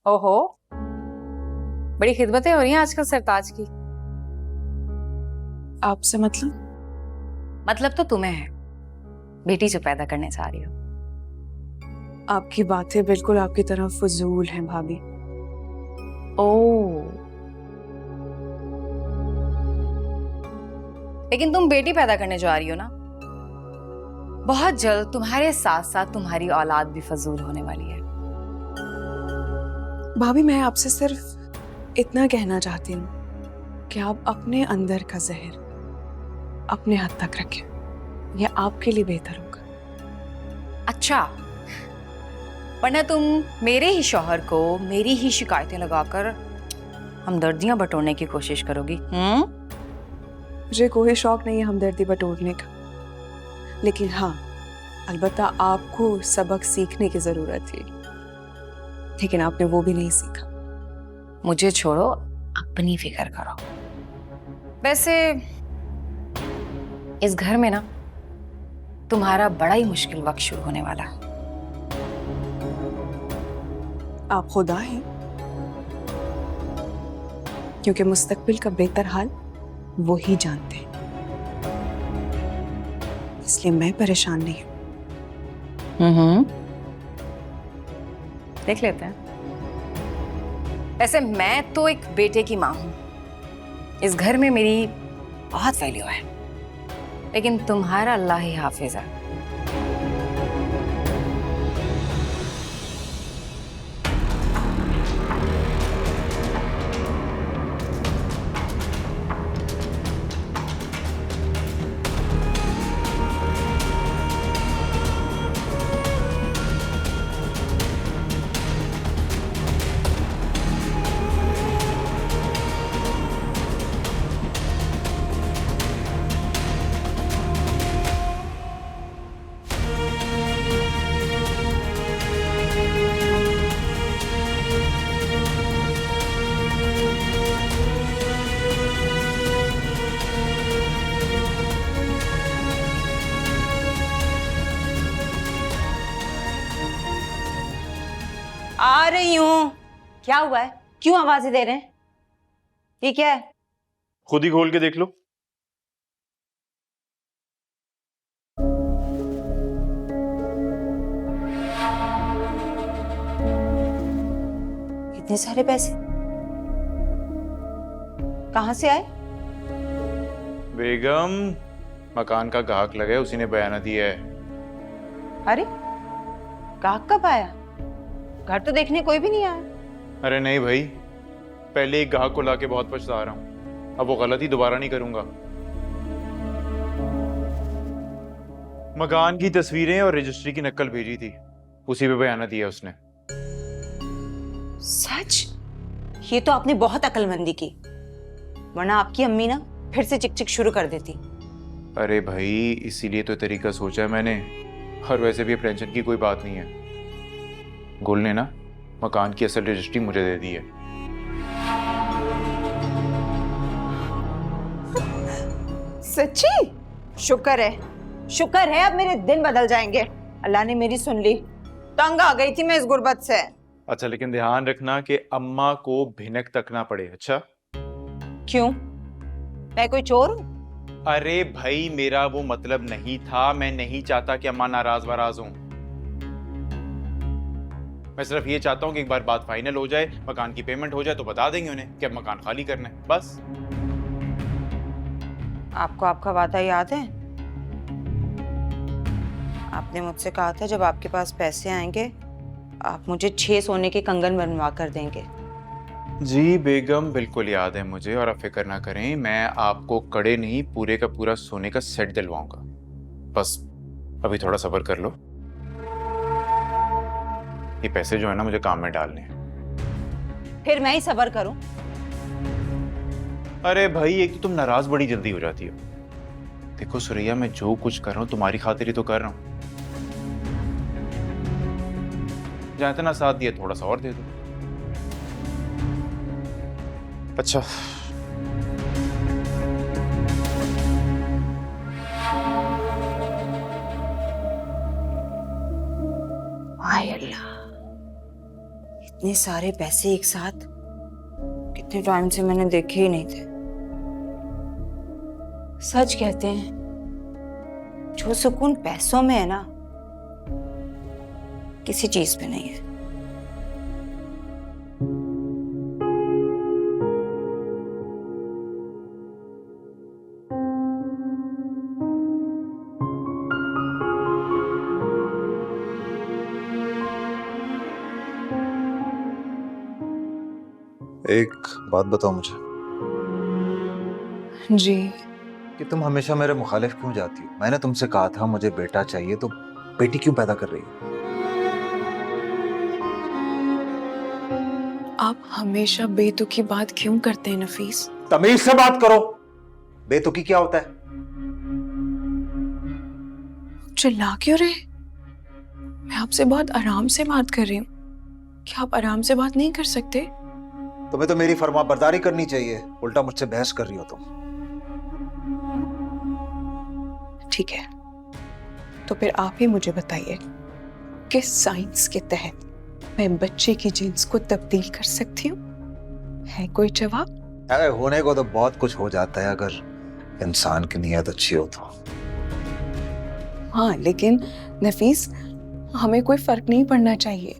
ओहो, बड़ी खिदमतें हो रही हैं आजकल सरताज की। आपसे मतलब तो तुम्हें है, बेटी जो पैदा करने जा रही हो। आपकी बातें बिल्कुल आपकी तरह फजूल हैं भाभी। ओ, लेकिन तुम बेटी पैदा करने जा रही हो ना, बहुत जल्द तुम्हारे साथ साथ तुम्हारी औलाद भी फजूल होने वाली है। भाभी मैं आपसे सिर्फ इतना कहना चाहती हूँ कि आप अपने अंदर का जहर अपने हद तक रखें। यह आपके लिए बेहतर होगा। अच्छा, वरना तुम मेरे ही शौहर को मेरी ही शिकायतें लगाकर हमदर्दियां बटोरने की कोशिश करोगी। मुझे कोई शौक नहीं है हमदर्दी बटोरने का, लेकिन हाँ, अलबत्ता आपको सबक सीखने की जरूरत थी, लेकिन आपने वो भी नहीं सीखा। मुझे छोड़ो, अपनी फिक्र करो। वैसे इस घर में ना तुम्हारा बड़ा ही मुश्किल वक्त शुरू होने वाला है। आप खुदा हैं, क्योंकि मुस्तकबिल का बेहतर हाल वो ही जानते हैं, इसलिए मैं परेशान नहीं हूं। देख लेते हैं। वैसे मैं तो एक बेटे की मां हूं, इस घर में मेरी बहुत वैल्यू है, लेकिन तुम्हारा अल्लाह ही हाफिज है। आ रही हूँ। क्या हुआ है? क्यों आवाजें दे रहे हैं? ये क्या है? खुद ही खोल के देख लो। इतने सारे पैसे कहाँ से आए? बेगम, मकान का ग्राहक लगे, उसी ने बयाना दिया है। अरे, ग्राहक कब आया? घर तो देखने कोई भी नहीं आया। अरे नहीं भाई, पहले एक ग्राहक को लाके बहुत पछता रहा हूँ। अब वो गलती दोबारा नहीं करूंगा। मकान की तस्वीरें और रजिस्ट्री की नकल भेजी थी, उसी पे बयाना दिया उसने। सच? ये तो आपने बहुत अक्लमंदी की, वरना आपकी अम्मी ना फिर से चिक चिक शुरू कर देती। अरे भाई, इसीलिए तो तरीका सोचा है मैंने, और वैसे भी टेंशन की कोई बात नहीं है। गुल ने ना मकान की असल रजिस्ट्री मुझे दे दी है। सच्ची? शुक्र है, शुक्र है, अब मेरे दिन बदल जाएंगे। अल्लाह ने मेरी सुन ली। तंग आ गई थी मैं इस गुर्बत से। अच्छा, लेकिन ध्यान रखना कि अम्मा को भिनक तक ना पड़े। अच्छा? क्यों? मैं कोई चोर हूं? अरे भाई, मेरा वो मतलब नहीं था। मैं नहीं चाहता कि अम्मा नाराज वाराज हों। मैं सिर्फ ये चाहता हूं कि एक बार बात फाइनल हो जाए, मकान की पेमेंट हो जाए, तो बता देंगे उन्हें कि अब मकान खाली करना है, बस। आपको आपका वादा याद है? आपने मुझसे कहा था जब आपके पास पैसे आएंगे आप मुझे 6 सोने के कंगन बनवा कर देंगे। जी बेगम, बिल्कुल याद है मुझे, और आप फिक्र ना करें, मैं आपको कड़े नहीं पूरे का पूरा सोने का सेट दिलवाऊंगा। बस अभी थोड़ा सब्र कर लो। ये पैसे जो है ना, मुझे काम में डालने हैं। फिर मैं ही सब्र करूं? अरे भाई, एक तो तुम नाराज बड़ी जल्दी हो जाती हो। देखो सुरैया, मैं जो कुछ कर रहा हूँ तुम्हारी खातिर ही तो कर रहा हूँ। जहां इतना साथ दिया, थोड़ा सा और दे दो। अच्छा, हाय अल्लाह, इतने सारे पैसे एक साथ कितने टाइम से मैंने देखे ही नहीं थे। सच कहते हैं, जो सुकून पैसों में है ना, किसी चीज में नहीं है। एक बात बताओ मुझे जी। कि तुम हमेशा मेरे मुखालिफ क्यों जाती हो? मैंने तुमसे कहा था मुझे बेटा चाहिए, तो बेटी क्यों पैदा कर रही हो? आप हमेशा बेतुकी बात क्यों करते हैं नफीस? तमीज से बात करो। बेतुकी क्या होता है? चिल्ला क्यों रहे? मैं आपसे बहुत आराम से बात कर रही हूँ। क्या आप आराम से बात नहीं कर सकते? तुम्हें तो मेरी फरमाबरदारी करनी चाहिए, उल्टा मुझसे बहस कर रही हो तुम। ठीक है, तो फिर आप ही मुझे बताइए, किस साइंस के तहत मैं बच्चे की जीन्स को तब्दील कर सकती हूँ? है कोई जवाब? अरे होने को तो बहुत कुछ हो जाता है अगर इंसान की नीयत अच्छी हो तो। हाँ, लेकिन नफीस, हमें कोई फर्क नहीं पड़ना चाहिए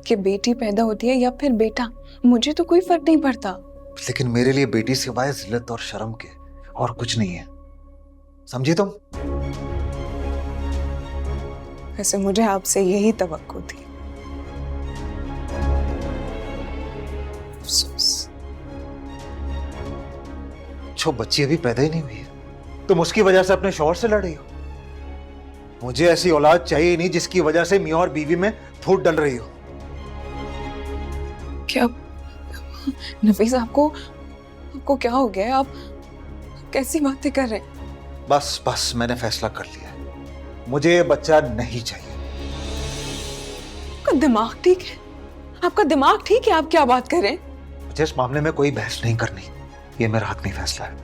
कि बेटी पैदा होती है या फिर बेटा। मुझे तो कोई फर्क नहीं पड़ता। लेकिन मेरे लिए बेटी सिवाय जिल्लत और शर्म के और कुछ नहीं है, समझी तुम? वैसे मुझे आपसे यही तवक्को थी। अफसोस। जो बच्ची अभी पैदा ही नहीं हुई है, तुम उसकी वजह से अपने शौहर से लड़ रही हो। मुझे ऐसी औलाद चाहिए नहीं जिसकी वजह से मियां और बीवी में फूट डल रही हो। क्या नफीस, आपको क्या हो गया? आप कैसी बातें कर रहे हैं? बस बस, मैंने फैसला कर लिया है, मुझे ये बच्चा नहीं चाहिए। आपका दिमाग ठीक है? आपका दिमाग ठीक है? आप क्या बात कर रहे हैं? मुझे इस मामले में कोई बहस नहीं करनी, ये मेरा हतमी फैसला है।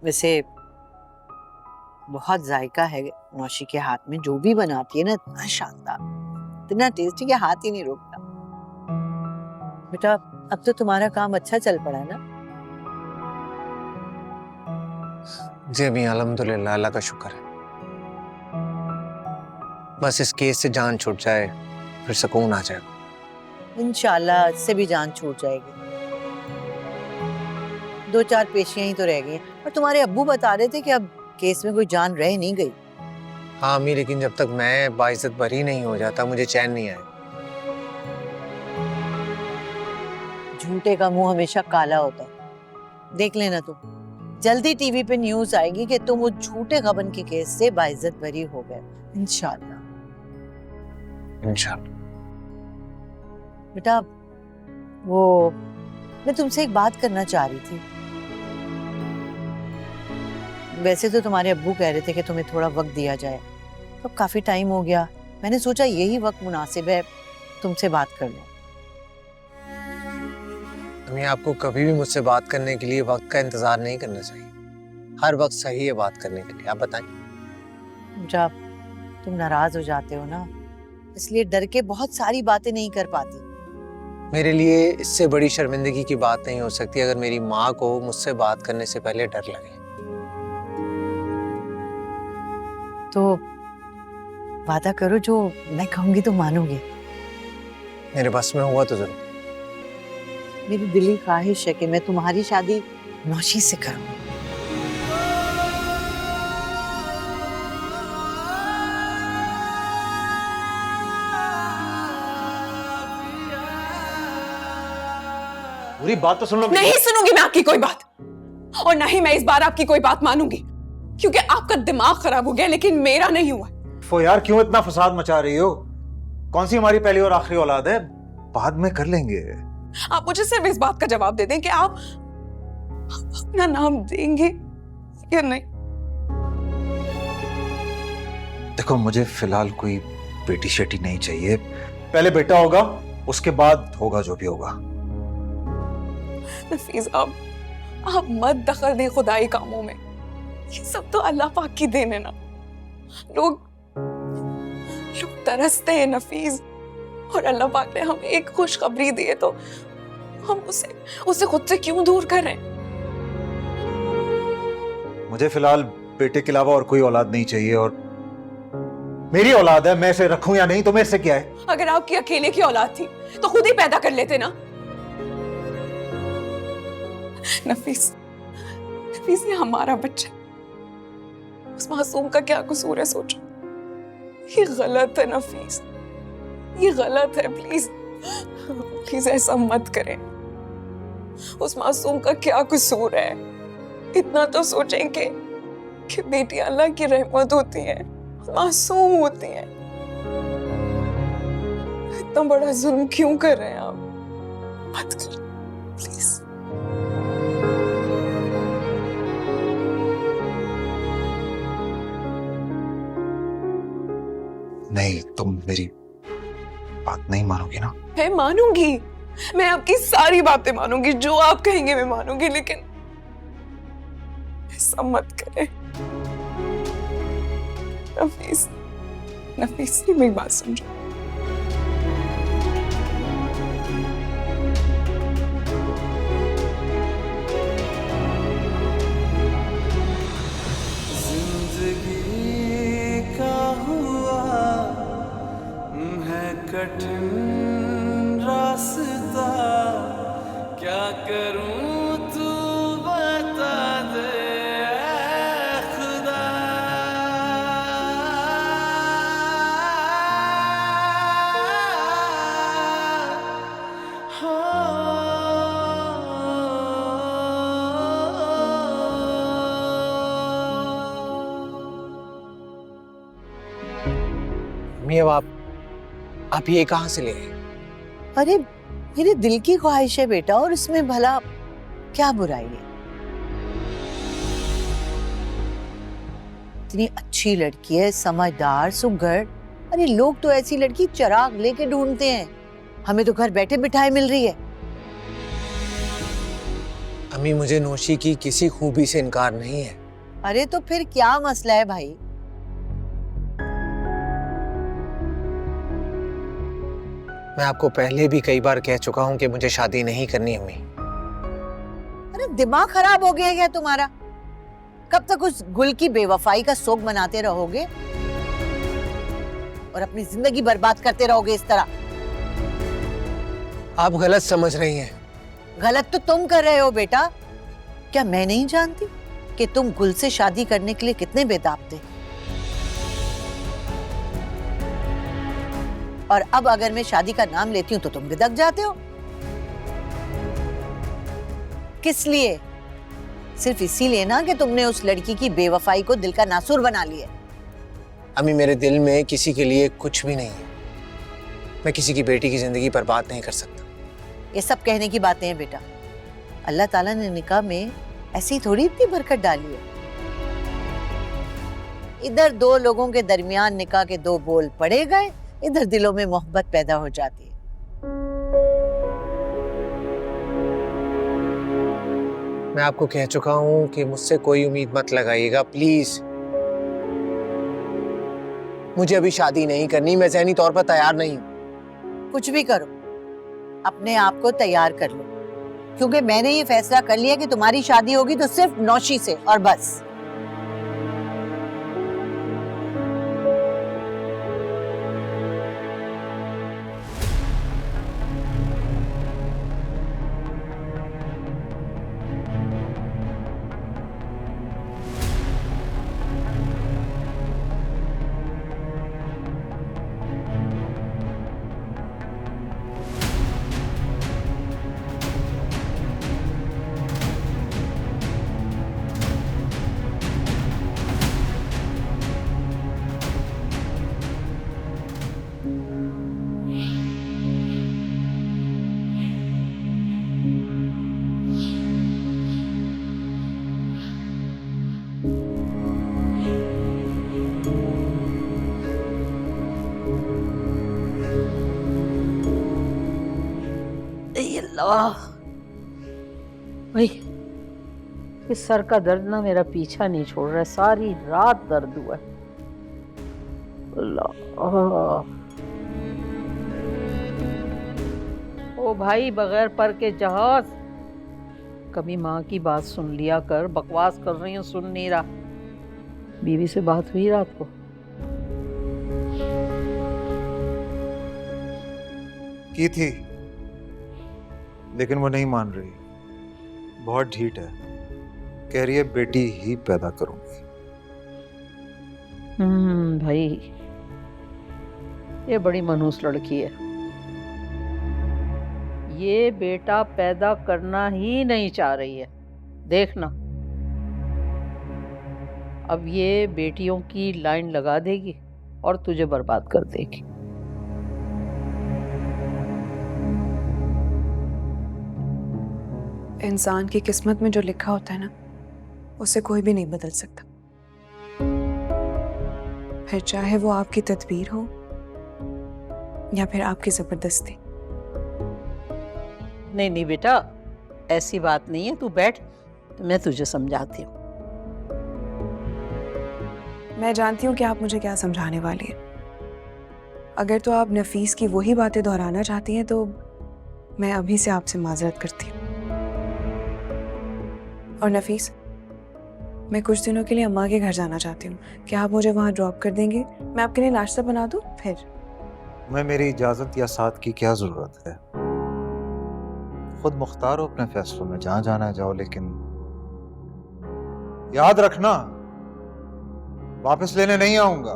वैसे बहुत जायका है नौशी के हाथ में, जो भी बनाती है ना इतना शानदार, इतना टेस्टी कि हाथ ही नहीं रोकता। बेटा अब तो तुम्हारा काम अच्छा चल पड़ा है ना? जी अभी अल्हम्दुलिल्लाह, अल्लाह का शुक्र है। बस इस केस से जान छूट जाए फिर सुकून आ जाए। इंशाल्लाह इससे भी जान छूट जाएगी। 2-4 पेशियां ही तो रह गई। और तुम्हारे अब्बू बता रहे थे कि अब केस में कोई जान रह नहीं गई। हाँ अम्मी, लेकिन जब तक मैं बाइज्जत बरी नहीं हो जाता मुझे चैन नहीं आएगा। झूठे का मुंह हमेशा काला होता है, देख लेना तुम। जल्दी टीवी पे न्यूज आएगी कि तुम उस झूठे गबन के केस से बाइज्जत बरी हो गए। इंशाल्लाह। इंशाल्लाह। बेटा वो मैं तुमसे एक बात करना चाह रही थी। वैसे तो तुम्हारे अब्बू कह रहे थे कि तुम्हें थोड़ा वक्त दिया जाए, तो काफी टाइम हो गया, मैंने सोचा यही वक्त मुनासिब है तुमसे बात कर लूं। अम्मी, आपको कभी भी मुझसे बात करने के लिए वक्त का इंतजार नहीं करना चाहिए। हर वक्त सही है बात करने के लिए। आप बताएं। जब तुम नाराज हो जाते हो ना, इसलिए डर के बहुत सारी बातें नहीं कर पाती। मेरे लिए इससे बड़ी शर्मिंदगी की बात नहीं हो सकती अगर मेरी माँ को मुझसे बात करने से पहले डर लगे। तो वादा करो, जो मैं कहूंगी तो मानोगे। मेरे बस में हुआ तो जरूर। मेरी दिली ख्वाहिश है कि मैं तुम्हारी शादी नौशी से करूं। पूरी बात तो सुन लो। नहीं सुनूंगी मैं आपकी कोई बात, और ना ही मैं इस बार आपकी कोई बात मानूंगी, क्योंकि आपका दिमाग खराब हो गया लेकिन मेरा नहीं हुआ। वो यार क्यों इतना फसाद मचा रही हो? कौन सी हमारी पहली और आखिरी औलाद है? बाद में कर लेंगे। आप मुझे सिर्फ इस बात का जवाब दे दें कि आप अपना नाम देंगे या नहीं। देखो मुझे फिलहाल कोई बेटी शेटी नहीं चाहिए, पहले बेटा होगा उसके बाद होगा जो भी होगा। नफीस, आप मत दखल दें खुदाई कामों में, ये सब तो अल्लाह पाक की देन है ना। लोग तरसते हैं नफीस, और अल्लाह पाक ने हमें एक खुशखबरी दी है तो हम उसे खुद से क्यों दूर कर रहे हैं? मुझे फिलहाल बेटे के अलावा और कोई औलाद नहीं चाहिए, और मेरी औलाद है, मैं इसे रखूं या नहीं तो मेरे से क्या है? अगर आपकी अकेले की औलाद थी तो खुद ही पैदा कर लेते ना। नफीस, नफीस ये हमारा बच्चा, उस मासूम का क्या कसूर है? सोचो, ये गलत है नफीस, ये गलत है। प्लीज प्लीज ऐसा मत करें। उस मासूम का क्या कसूर है? इतना तो सोचें कि बेटी अल्लाह की रहमत होती है, मासूम होती है। इतना बड़ा जुल्म क्यों कर रहे हैं आप? मत कर प्लीज। नहीं, तुम मेरी बात नहीं मानोगी ना? मैं मानूंगी, मैं आपकी सारी बातें मानूंगी, जो आप कहेंगे मैं मानूंगी, लेकिन ऐसा मत करें नफीस। नफीस मेरी बात समझो। कठिन रास्ता क्या करूं तू बता दे ऐ खुदा। मम्मी अब आप ये कहाँ से ले आए? अरे मेरे दिल की ख्वाहिश है बेटा, और इसमें भला क्या बुराई है? इतनी अच्छी लड़की है, समझदार, सुघड़। अरे लोग तो ऐसी लड़की चिराग लेके ढूंढते हैं, हमें तो घर बैठे मिठाई मिल रही है। अम्मी मुझे नौशी की किसी खूबी से इनकार नहीं है। अरे तो फिर क्या मसला है भाई? मैं आपको पहले भी कई बार कह चुका हूं कि मुझे शादी नहीं करनी अम्मी। अरे दिमाग खराब हो गया क्या तुम्हारा? कब तक उस गुल की बेवफाई का शोक मनाते रहोगे और अपनी जिंदगी बर्बाद करते रहोगे इस तरह? आप गलत समझ रही हैं। गलत तो तुम कर रहे हो बेटा। क्या मैं नहीं जानती कि तुम गुल से शादी करने के लिए कितने बेताब थे? और अब अगर मैं शादी का नाम लेती हूं तो तुम बिदक जाते हो। किस लिए? सिर्फ इसीलिए ना कि तुमने उस लड़की की बेवफाई को दिल का नासूर बना लिया। अम्मी मेरे दिल में किसी के लिए कुछ भी नहीं है। मैं किसी की बेटी की जिंदगी बर्बाद नहीं कर सकता। ये सब कहने की बातें हैं बेटा। अल्लाह ताला ने निकाह में ऐसी थोड़ी इतनी बरकत डाली है। इधर दो लोगों के दरमियान निकाह के दो बोल पड़े गए, इधर दिलों में मोहब्बत पैदा हो जाती है। मैं आपको कह चुका हूं कि मुझसे कोई उम्मीद मत लगाइएगा प्लीज। मुझे अभी शादी नहीं करनी, मैं ज़हनी तौर पर तैयार नहीं। कुछ भी करो, अपने आप को तैयार कर लो, क्योंकि मैंने ये फैसला कर लिया कि तुम्हारी शादी होगी तो सिर्फ नौशी से, और बस। भाई इस सर का दर्द ना मेरा पीछा नहीं छोड़ रहा है, सारी रात दर्द हुआ है। अल्लाह ओ भाई, बगैर पर के जहाज। कभी माँ की बात सुन लिया कर, बकवास कर रही हूँ सुन नहीं रहा। बीवी से बात हुई रात को? की थी, लेकिन वो नहीं मान रही, बहुत ढीठ है। कह रही है बेटी ही पैदा करूंगी। भाई, ये बड़ी मनहूस लड़की है। ये बेटा पैदा करना ही नहीं चाह रही है। देखना, अब ये बेटियों की लाइन लगा देगी और तुझे बर्बाद कर देगी। इंसान की किस्मत में जो लिखा होता है ना, उसे कोई भी नहीं बदल सकता। फिर चाहे वो आपकी तदबीर हो या फिर आपकी जबरदस्ती। नहीं नहीं बेटा, ऐसी बात नहीं है। तू बैठ, तो मैं तुझे समझाती हूँ। मैं जानती हूँ कि आप मुझे क्या समझाने वाली हैं। अगर तो आप नफीस की वही बातें दोहराना चाहती हैं तो मैं अभी से आपसे माजरत करती हूँ। और नफीस, मैं कुछ दिनों के लिए अम्मा के घर जाना चाहती हूँ। क्या आप मुझे वहाँ ड्रॉप कर देंगे? मैं आपके लिए नाश्ता बना दूँ फिर? मैं मेरी इजाजत या साथ की क्या जरूरत है? खुद मुख्तार हो अपने फैसलों में, जहां जाना है जाओ, लेकिन याद रखना वापस लेने नहीं आऊंगा।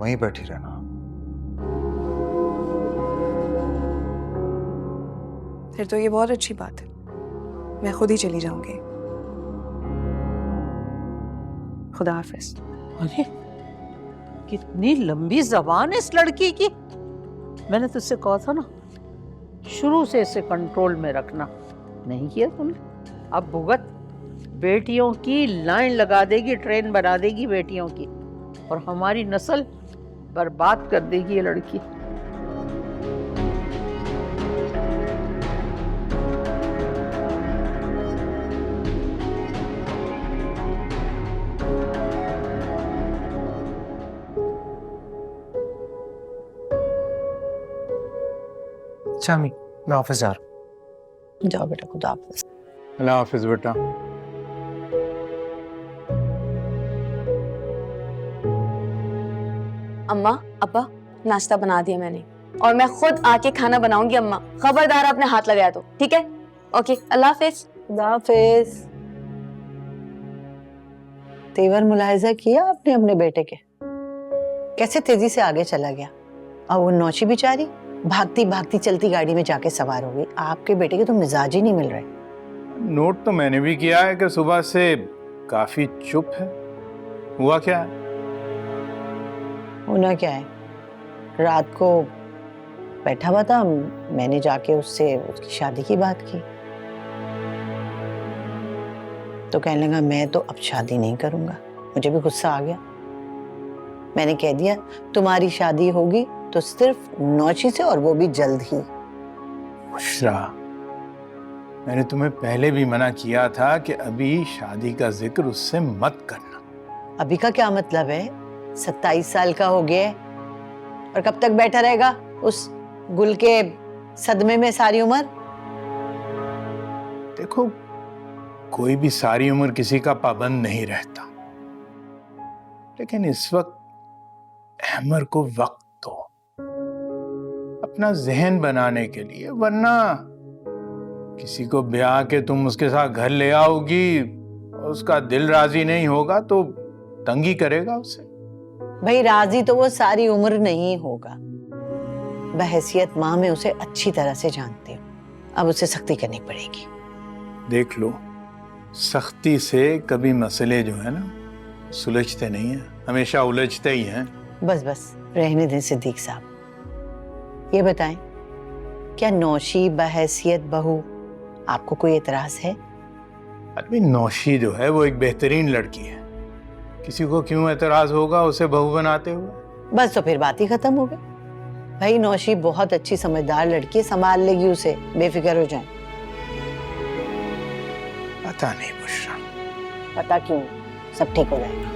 वहीं बैठी रहना। फिर तो ये बहुत अच्छी बात है, मैं खुद ही चली जाऊंगी। खुदा हाफिज। अरे, कितनी लंबी जबान है इस लड़की की। मैंने तुझसे कहा था ना, शुरू से इसे कंट्रोल में रखना। नहीं किया तुमने। अब भुगत। बेटियों की लाइन लगा देगी, ट्रेन बना देगी बेटियों की, और हमारी नस्ल बर्बाद कर देगी ये लड़की। अच्छा अम्मी, मैं ऑफिस जा रहा हूँ। जाओ बेटा, खुदा हाफिज। अल्लाह हाफिज बेटा। अम्मा, अब्बा, नाश्ता बना दिया मैंने और मैं खुद आके खाना बनाऊंगी। अम्मा, खबरदार आपने हाथ लगाया तो, ठीक है? ओके, अल्लाह हाफिज। खुदा हाफिज। तेवर मुलाहिजा किया आपने अपने बेटे के? कैसे तेजी से आगे चला गया। और वो नौशी बेचारी भागती भागती चलती गाड़ी में जाके सवार हो गई। आपके बेटे के तो मिजाज ही नहीं मिल रहे। नोट तो मैंने भी किया है कि सुबह से काफी चुप है। हुआ क्या है? होना क्या है, रात को बैठा हुआ था, मैंने जाके उससे उसकी शादी की बात की तो कहने लगा मैं तो अब शादी नहीं करूंगा। मुझे भी गुस्सा आ गया। मैंने कह दिया तुम्हारी शादी होगी तो सिर्फ नौशी से, और वो भी जल्द ही। बुशरा, मैंने तुम्हें पहले भी मना किया था कि अभी शादी का जिक्र उससे मत करना। अभी का क्या मतलब है? 27 साल का हो गया है, और कब तक बैठा रहेगा उस गुल के सदमे में सारी उम्र? देखो, कोई भी सारी उम्र किसी का पाबंद नहीं रहता, लेकिन इस वक्त अहमर को वक्त दो अपना जहन बनाने के लिए, वरना किसी को ब्याह के तुम उसके साथ घर ले आओगी और उसका दिल राजी नहीं होगा तो तंगी करेगा उसे। भाई, राजी तो वो सारी उम्र नहीं होगा। बहैसियत माँ में उसे अच्छी तरह से जानती हूँ, अब उसे सख्ती करनी पड़ेगी। देख लो, सख्ती से कभी मसले जो है ना सुलझते नहीं है, हमेशा उलझते ही हैं। बस बस रहने दें सिद्दीक साहब। ये बताएं, क्या नौशी बहैसियत बहू आपको कोई एतराज है? अभी नौशी जो है वो एक बेहतरीन लड़की है, किसी को क्यों एतराज होगा उसे बहू बनाते हुए? बस तो फिर बात ही खत्म हो गई। भाई, नौशी बहुत अच्छी समझदार लड़की है, संभाल लेगी उसे, बेफिक्र हो जाए। पता नहीं बुशरा। पता क्यों, सब ठीक हो जाएगा।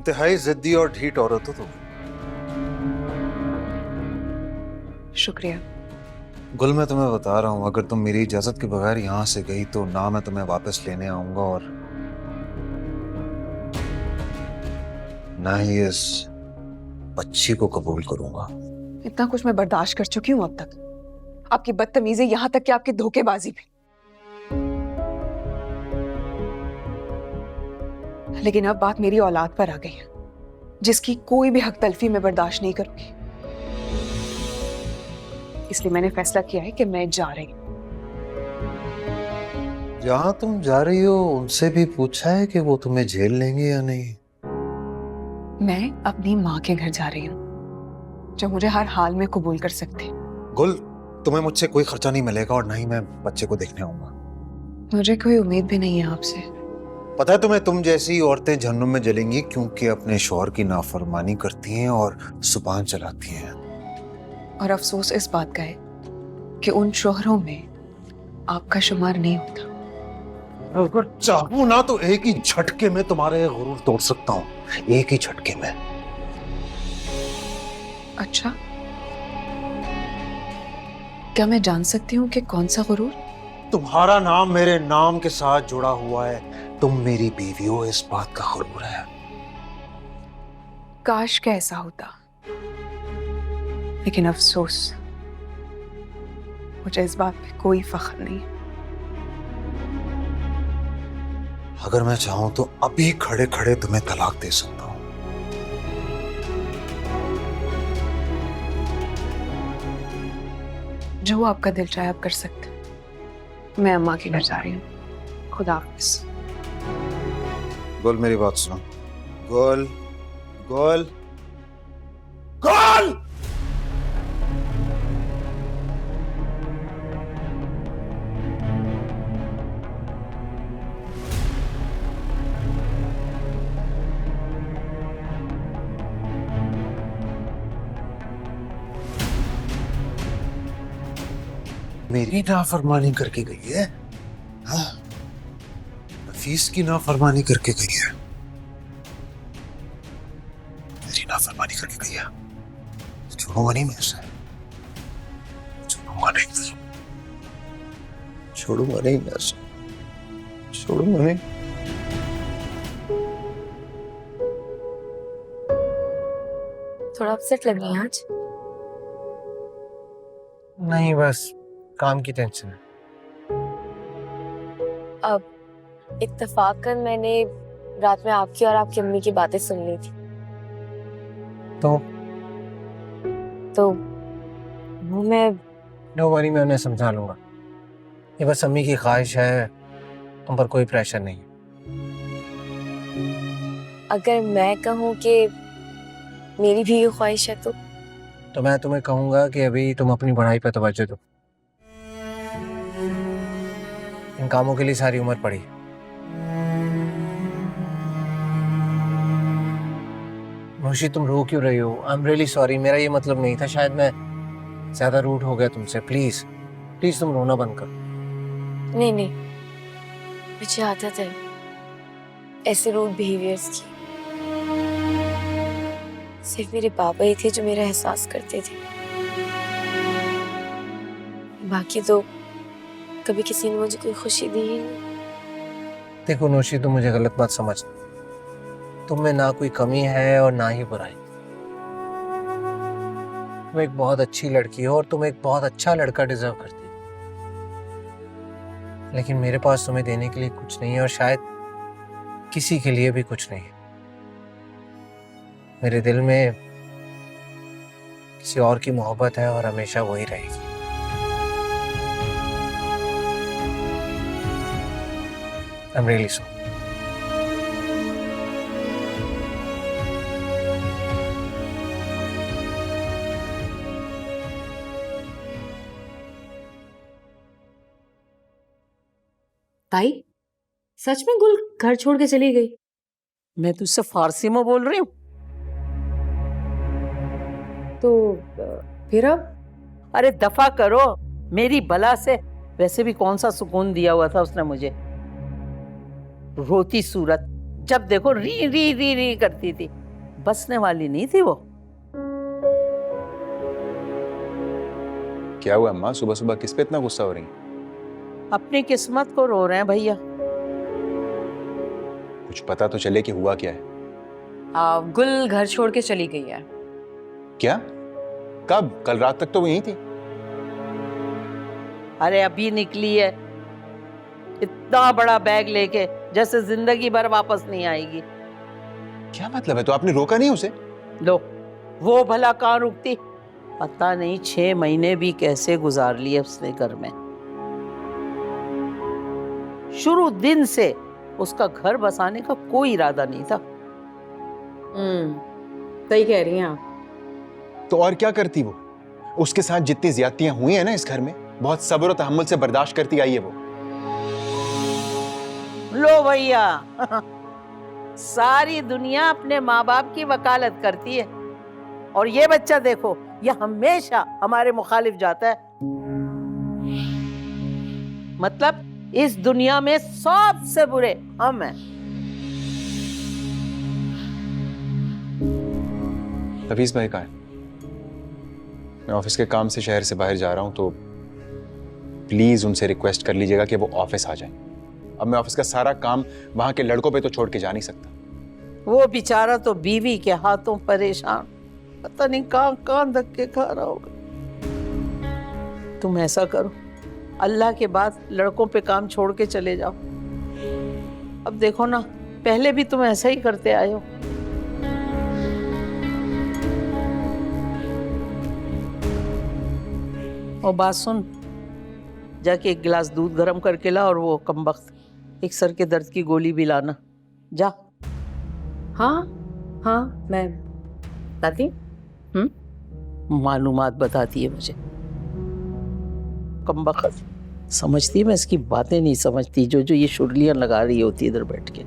इंतहाई जिद्दी और ढीठ औरत हो तुम। शुक्रिया। गुल, मैं तुम्हें बता रहा हूं, अगर तुम मेरी इजाजत के बगैर यहाँ से गई तो ना मैं तुम्हें वापस लेने आऊंगा और ना ही इस बच्ची को कबूल करूंगा। इतना कुछ मैं बर्दाश्त कर चुकी हूँ अब तक, आपकी बदतमीजी, यहाँ तक कि आपकी धोखेबाजी भी। लेकिन अब बात मेरी औलाद पर आ गई है, जिसकी कोई भी हक तलफी मैं बर्दाश्त नहीं करूंगी। इसलिए मैंने फैसला किया है कि मैं जा रही हूँ। जहां तुम जा रही हो उनसे भी पूछा है कि वो तुम्हें झेल लेंगे या नहीं? मैं अपनी माँ के घर जा रही हूँ, जो मुझे हर हाल में कबूल कर सकती। गुल, तुम्हें मुझसे कोई खर्चा नहीं मिलेगा और ना ही मैं बच्चे को देखने आऊंगा। मुझे कोई उम्मीद भी नहीं है आपसे। पता है तुम्हें, तुम जैसी औरतें जहन्नुम में जलेंगी क्योंकि अपने शौहर की नाफरमानी करती हैं और जुबान चलाती हैं। और अफसोस इस बात का है कि उन शोहरों में आपका शुमार नहीं होता। अगर चाहूं ना तो एक ही झटके में तुम्हारे गुरूर तोड़ सकता हूं, एक ही झटके में। अच्छा, क्या मैं जान सकती हूँ कि कौन सा गुरूर? तुम्हारा नाम मेरे नाम के साथ जुड़ा हुआ है, तुम मेरी बीवी हो, इस बात का गुरूर है। काश का ऐसा होता, लेकिन अफसोस मुझे इस बात पे कोई फख्र नहीं। अगर मैं चाहूं तो अभी खड़े खड़े तुम्हें तलाक दे सकता हूं। जो आपका दिल चाहे आप कर सकते। मैं अम्मा के घर जा रही हूँ। खुदा हाफिज़। गोल, मेरी बात सुनो। गोल, गोल, गोल! मेरी नाफरमानी करके गई है, हाँ? नफीस की नाफरमानी करके गई है, मेरी नाफरमानी करके गई है। छोड़ूंगा नहीं मैं इसे, छोड़ूंगा नहीं, छोड़ूंगा नहीं मैं इसे, छोड़ूंगा नहीं। थोड़ा अपसेट लग रही है आज। नहीं, बस काम की टेंशन है। अब इत्तेफाकन मैंने रात में आपकी और आपकी अम्मी की बातें सुन ली थी। तो वो मैं नो वरी, मैं उन्हें समझा लूंगा। ये बस अम्मी की ख्वाहिश है, तुम पर कोई प्रेशर नहीं। अगर मैं कहूँ कि मेरी भी ये ख्वाहिश है तो मैं तुम्हें कहूंगा कि अभी तुम अपनी पढ़ाई पर तवज्जो दो। इन कामों के लिए सारी उम्र पड़ी। मुशी, तुम रो क्यों रही हो? आई एम रियली सॉरी, मेरा ये मतलब नहीं था। शायद मैं ज्यादा रूड हो गया तुमसे। प्लीज प्लीज तुम रोना बंद करो। नहीं नहीं, मुझे आदत है ऐसे रूड बिहेवियर्स की। सिर्फ मेरे पापा ही थे जो मेरा एहसास करते थे, बाकी तो कभी किसी ने मुझे कोई खुशी दी ही नहीं। देखो नौशी, तुम मुझे गलत बात समझ, तुम में ना कोई कमी है और ना ही बुराई। तुम एक बहुत अच्छी लड़की हो और तुम एक बहुत अच्छा लड़का डिजर्व करती हो, लेकिन मेरे पास तुम्हें देने के लिए कुछ नहीं है और शायद किसी के लिए भी कुछ नहीं है। मेरे दिल में किसी और की मोहब्बत है और हमेशा वही रहेगी। I'm really sorry. ताई, सच में गुल घर छोड़ के चली गई? मैं तुझसे फारसी में बोल रही हूँ। तो फिर अब? अरे दफा करो मेरी बला से। वैसे भी कौन सा सुकून दिया हुआ था उसने मुझे। रोती सूरत, जब देखो री री री री करती थी। बसने वाली नहीं थी वो। क्या हुआ अम्मा, सुबह सुबह किस पे इतना गुस्सा हो रही हैं? अपनी किस्मत को रो रहे हैं भैया। कुछ पता तो चले कि हुआ क्या है। गुल घर छोड़ के चली गई है। क्या? कब? कल रात तक तो वो यहीं थी। अरे अभी निकली है, इतना बड़ा बैग लेके, जैसे जिंदगी भर वापस नहीं आएगी। क्या मतलब है? तो आपने रोका नहीं उसे? लो, वो भला कहाँ रुकती। पता नहीं 6 महीने भी कैसे गुजार लिए उसने घर में। शुरू दिन से उसका घर बसाने का कोई इरादा नहीं था। सही कह रही हैं आप। तो और क्या करती वो? उसके साथ जितनी ज्यादतियां हुई है ना इस घर में, बहुत सब्र और तहम्मुल से बर्दाश्त करती आई है वो। लो भैया, सारी दुनिया अपने माँ बाप की वकालत करती है, और ये बच्चा देखो, ये हमेशा हमारे मुखालिफ जाता है। मतलब इस दुनिया में सबसे बुरे हम हैं। हफीज भाई कहाँ है? मैं ऑफिस के काम से शहर से बाहर जा रहा हूं, तो प्लीज उनसे रिक्वेस्ट कर लीजिएगा कि वो ऑफिस आ जाएं। अब मैं ऑफिस का सारा काम वहां के लड़कों पे तो छोड़ के जा नहीं सकता। वो बेचारा तो बीवी के हाथों परेशान, पता नहीं कहाँ कहाँ धक्के खा रहा होगा। तुम ऐसा करो, अल्लाह के बाद लड़कों पे काम छोड़ के चले जाओ। अब देखो ना, पहले भी तुम ऐसा ही करते आए हो। और बात सुन, जाके एक गिलास दूध गर्म करके ला, और वो कमबख्त एक सर के दर्द की गोली भी लाना। जा। हाँ हाँ, मैं बताती। मालूमात बताती है मुझे। कमबख्त समझती है, मैं इसकी बातें नहीं समझती, जो जो ये शुरलियां लगा रही होती इधर बैठ के।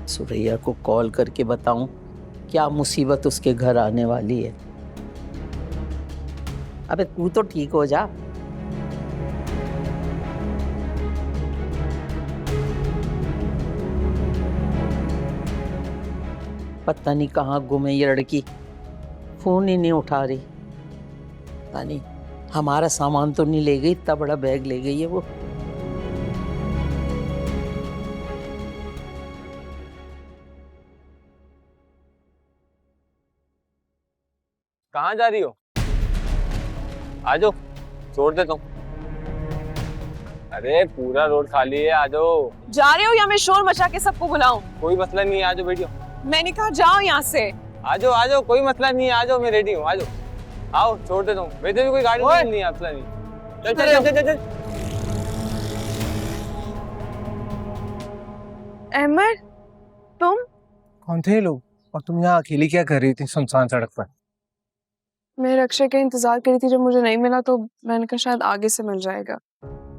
सुरैया को कॉल करके बताऊं क्या मुसीबत उसके घर आने वाली है। अबे तू तो ठीक हो जा। पता नहीं कहाँ गुम है ये लड़की, फोन ही नहीं उठा रही। पता नहीं हमारा सामान तो नहीं ले गई, इतना बड़ा बैग ले गई है वो। कहाँ जा रही हो? आ जाओ, छोड़ देता हूँ। अरे पूरा रोड खाली है, आ जाओ। जा रहे हो या मैं शोर मचा के सबको बुलाऊं? कोई मसला नहीं है, आ जाओ, बैठियो। मैंने कहा जाओ यहाँ से। आ जाओ, कोई मसला नहीं है, आ जाओ, मैं रेडी हूँ, आ जाओ। आओ, छोड़ देता हूँ। वैसे भी कोई गाड़ी नहीं है, मसला नहीं। चल चल चल चल। अहमद, तुम? कौन थे ये लोग? और तुम यहाँ अकेली क्या कर रही थी सुनसान सड़क पर? मैं रक्षा का इंतजार करी थी, जब मुझे नहीं मिला तो मैंने कहा शायद आगे से मिल जाएगा।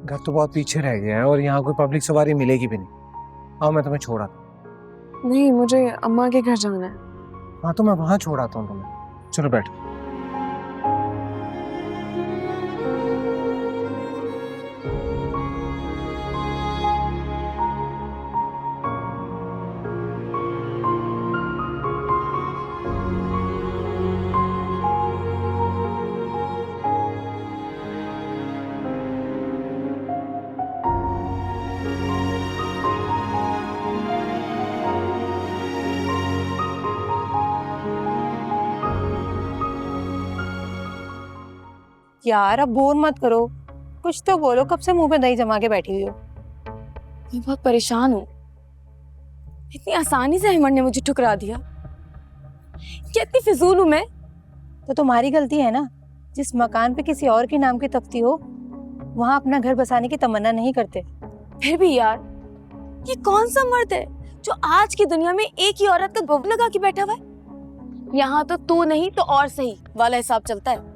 घर तो बहुत पीछे रह गया है और यहाँ कोई पब्लिक सवारी मिलेगी भी नहीं। आओ मैं तुम्हें छोड़ा। नहीं, मुझे अम्मा के घर जाना है। हाँ तो मैं वहाँ छोड़ आता हूँ तुम्हें। चलो बैठो। यार अब बोर मत करो, कुछ तो बोलो। कब से मुंह पे दही जमा के बैठी हुई हो? मैं बहुत परेशान हूँ। इतनी आसानी से अहमद ने मुझे ठुकरा दिया। कितनी फिजूल हूँ मैं। तो तुम्हारी गलती है ना, जिस मकान पे किसी और के नाम की तख्ती हो वहां अपना घर बसाने की तमन्ना नहीं करते। फिर भी यार, ये कौन सा मर्द है जो आज की दुनिया में एक ही औरत का गौव लगा के बैठा हुआ है? यहाँ तो तू नहीं तो और सही वाला हिसाब चलता है।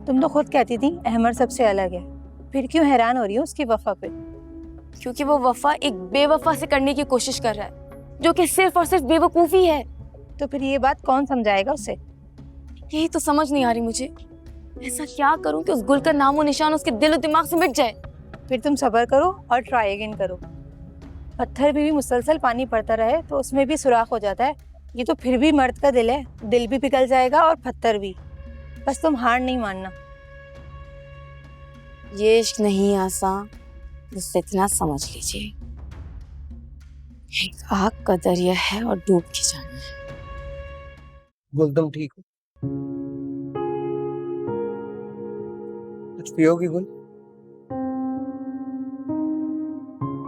तुम तो खुद कहती थी अहमद सबसे अलग है, फिर क्यों हैरान हो रही हो उसकी वफा पे? क्योंकि वो वफा एक बेवफा से करने की कोशिश कर रहा है, जो कि सिर्फ और सिर्फ बेवकूफी है। तो फिर ये बात कौन समझाएगा उसे? यही तो समझ नहीं आ रही मुझे। ऐसा क्या करूं कि उस गुल का नामो निशान उसके दिल और दिमाग से मिट जाए? फिर तुम सब्र करो और ट्राई अगेन करो। पत्थर भी मुसलसल पानी पड़ता रहे तो उसमें भी सुराख हो जाता है। ये तो फिर भी मर्द का दिल है, दिल भी पिघल जाएगा और पत्थर भी। बस तुम हार नहीं मानना। ये इश्क नहीं आसान, बस इतना समझ लीजिए, एक आग का दरिया है और डूब के जाना है। गुल तुम ठीक हो? कुछ पियोगी गुल?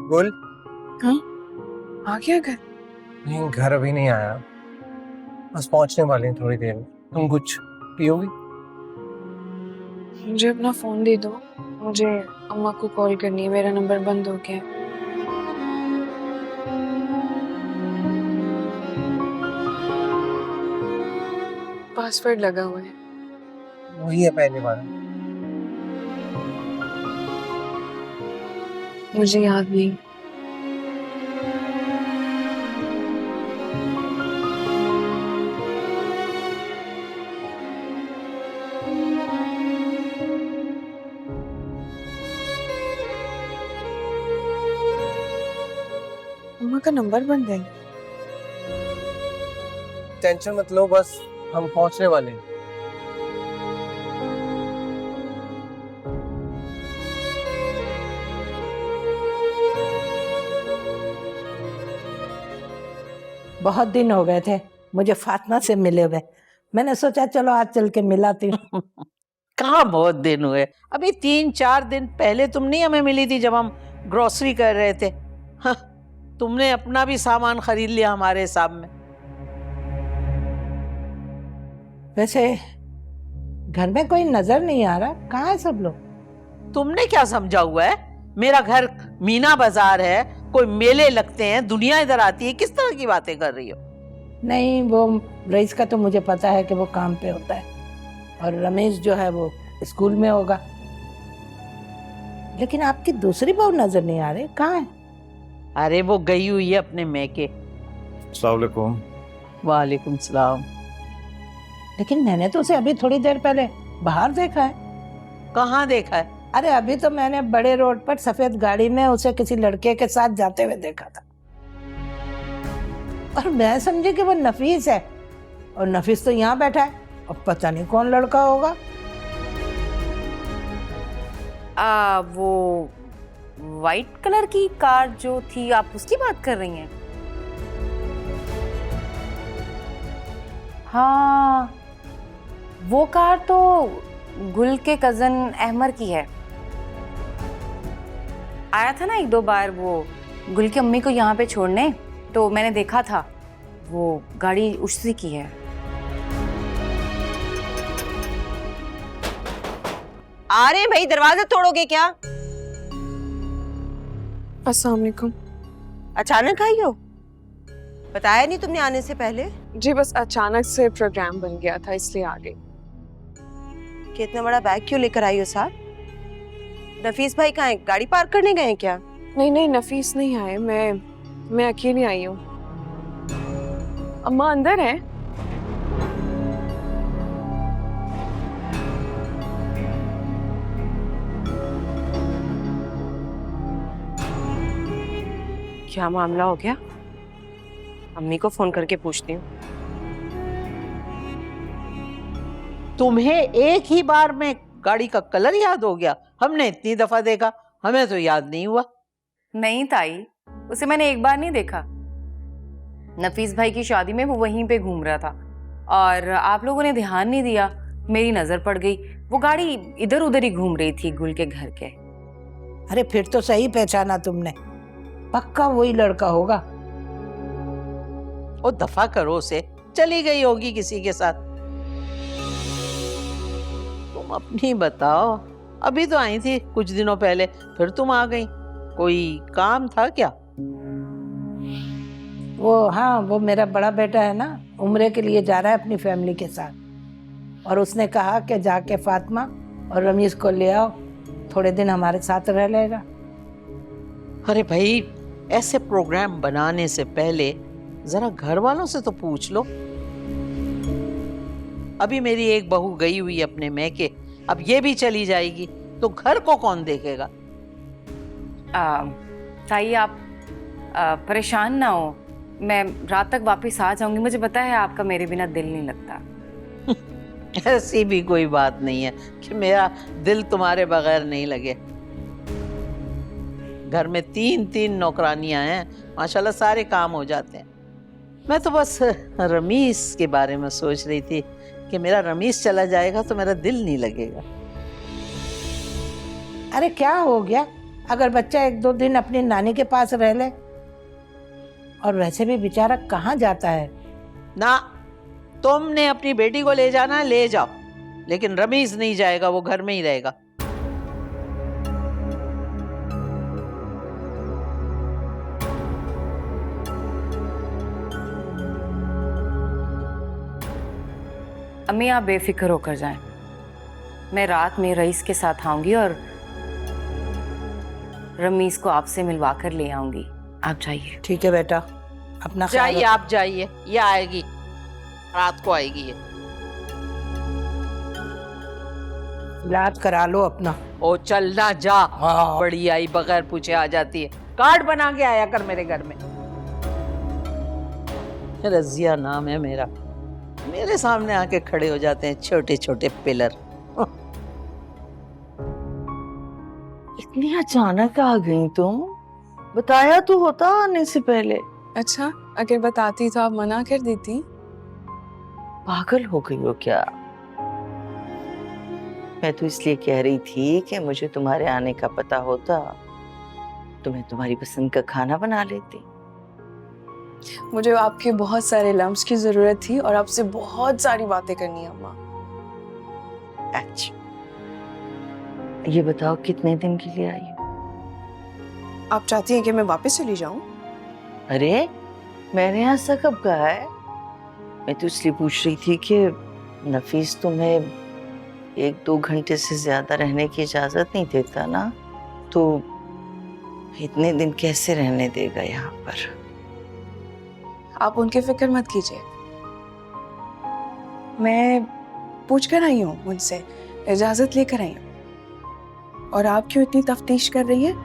गुल? हाँ? आ गया घर? नहीं, घर अभी नहीं आया, बस पहुंचने वाले हैं थोड़ी देर में। तुम कुछ पियोगी? मुझे अपना फोन दे दो, मुझे अम्मा को कॉल करनी है, मेरा नंबर बंद हो गया है। पासवर्ड लगा हुआ है। वही है पहले वाला। मुझे याद नहीं। अम्मा का नंबर बंद है। टेंशन मत लो, बस हम पहुंचने वाले हैं। बहुत दिन हो गए थे मुझे फातिमा से मिले हुए, मैंने सोचा चलो आज चल के मिलाती हूँ। कहाँ बहुत दिन हुए, अभी 3-4 दिन पहले तुम नहीं हमें मिली थी जब हम ग्रोसरी कर रहे थे। हाँ, तुमने अपना भी सामान खरीद लिया हमारे हिसाब में। वैसे घर में कोई नजर नहीं आ रहा, कहाँ है सब लोग? तुमने क्या समझा हुआ है? मेरा घर मीना बाजार है, कोई मेले लगते हैं, दुनिया इधर आती है, किस तरह की बातें कर रही हो? नहीं, वो रईस का तो मुझे पता है कि वो काम पे होता है और रमेश जो है वो स्कूल में होगा, लेकिन आपकी दूसरी बहू नजर नहीं आ रही, कहाँ है? अरे वो गई हुई है अपने मैके। अस्सलाम वालेकुम। वालेकुम सलाम। लेकिन मैंने तो उसे अभी थोड़ी देर पहले बाहर देखा है। कहाँ देखा है? अरे अभी तो मैंने बड़े रोड पर सफेद गाड़ी में उसे किसी लड़के के साथ जाते हुए देखा था और मैं समझी कि वो नफीस है, और नफीस तो यहाँ बैठा है और पता नहीं कौन लड़का होगा। वो वाइट कलर की कार जो थी, आप उसकी बात कर रही हैं? हाँ, वो कार तो गुल के कजन अहमर की है। आया था ना 1-2 बार वो गुल की अम्मी को यहाँ पे छोड़ने, तो मैंने देखा था, वो गाड़ी उसी की है। आ रहे हैं भाई, दरवाजा तोड़ोगे क्या? अस्सलाम वालेकुम। अचानक आई हो? बताया नहीं तुमने आने से पहले? जी बस अचानक से प्रोग्राम बन गया था, इसलिए आ गई। कि इतना बड़ा बैग क्यों लेकर आई हो साथ? नफीस भाई कहाँ है? गाड़ी पार्क करने गए हैं क्या? नहीं नहीं, नफीस नहीं आए, मैं अकेली आई हूँ। अम्मा अंदर है? क्या मामला हो गया? अम्मी को फोन करके पूछती हूँ। तुम्हें एक ही बार में गाड़ी का कलर याद हो गया? हमने इतनी दफा देखा, हमें तो याद नहीं हुआ। नहीं ताई, उसे मैंने एक बार नहीं देखा। नफीस भाई की शादी में वो वहीं पे घूम रहा था और आप लोगों ने ध्यान नहीं दिया, मेरी नजर पड़ गई। वो गाड़ी इधर उधर ही घूम रही थी गुल के घर के। अरे फिर तो सही पहचाना तुमने, पक्का वही लड़का होगा। ओ दफा करो उसे, चली गई होगी किसी के साथ। तुम अपनी बताओ, अभी तो आई थी कुछ दिनों पहले, फिर तुम आ गई। कोई काम था क्या? वो मेरा बड़ा बेटा है ना, उम्रे के लिए जा रहा है अपनी फैमिली के साथ, और उसने कहा कि जाके फातिमा और रमीज को ले आओ, थोड़े दिन हमारे साथ रह लेगा। अरे भाई, ऐसे प्रोग्राम बनाने से पहले जरा घर वालों से तो पूछ लो। अभी मेरी एक बहू गई हुई अपने मैके, अब ये भी चली जाएगी तो घर को कौन देखेगा? ताई आप परेशान ना हो, मैं रात तक वापस आ जाऊंगी। मुझे पता है आपका मेरे बिना दिल नहीं लगता। ऐसी भी कोई बात नहीं है कि मेरा दिल तुम्हारे बगैर नहीं लगे। घर में 3-3 नौकरानियां हैं, माशाल्लाह सारे काम हो जाते हैं। मैं तो बस रमीस के बारे में सोच रही थी कि मेरा रमीस चला जाएगा तो मेरा दिल नहीं लगेगा। अरे क्या हो गया अगर बच्चा 1-2 दिन अपनी नानी के पास रह ले? और वैसे भी बेचारा कहाँ जाता है। ना, तुमने अपनी बेटी को ले जाना ले जाओ, लेकिन रमीज नहीं जाएगा, वो घर में ही रहेगा। अम्मी आप बेफिक्र होकर जाएं। मैं रात में रईस के साथ आऊंगी और रमीज को आपसे मिलवा कर ले आऊंगी। आप जाइए। ठीक है बेटा, अपना ख्याल जाइए, आप जाइए, ये आएगी, रात को आएगी ये। इलाज करा लो अपना। ओ चलना जा, बड़ी आई बगैर पूछे आ जाती है। कार्ड बना के आया कर मेरे घर में। रजिया नाम है मेरा, मेरे सामने आके खड़े हो जाते हैं छोटे छोटे पिलर। इतनी अचानक आ गई तुम? बताया तो होता आने से पहले। अच्छा, अगर बताती तो आप मना कर देती। पागल हो गई हो क्या? मैं तो इसलिए कह रही थी कि मुझे तुम्हारे आने का पता होता तो मैं तुम्हारी पसंद का खाना बना लेती। मुझे आपके बहुत सारे लम्स की जरूरत थी और आपसे बहुत सारी बातें करनी है अम्मा। अच्छा, ये बताओ कितने दिन के लिए आई हो? आप चाहती हैं कि मैं वापस चली जाऊं? अरे मैंने ऐसा कब कहा है? मैं तो इसलिए पूछ रही थी कि नफीस तुम्हें 1-2 घंटे से ज्यादा रहने की इजाजत नहीं देता ना, तो इतने दिन कैसे रहने देगा यहाँ पर? आप उनकी फिक्र मत कीजिए, मैं पूछ कर आई हूँ, मुझसे इजाजत लेकर आई हूँ। और आप क्यों इतनी तफ्तीश कर रही हैं?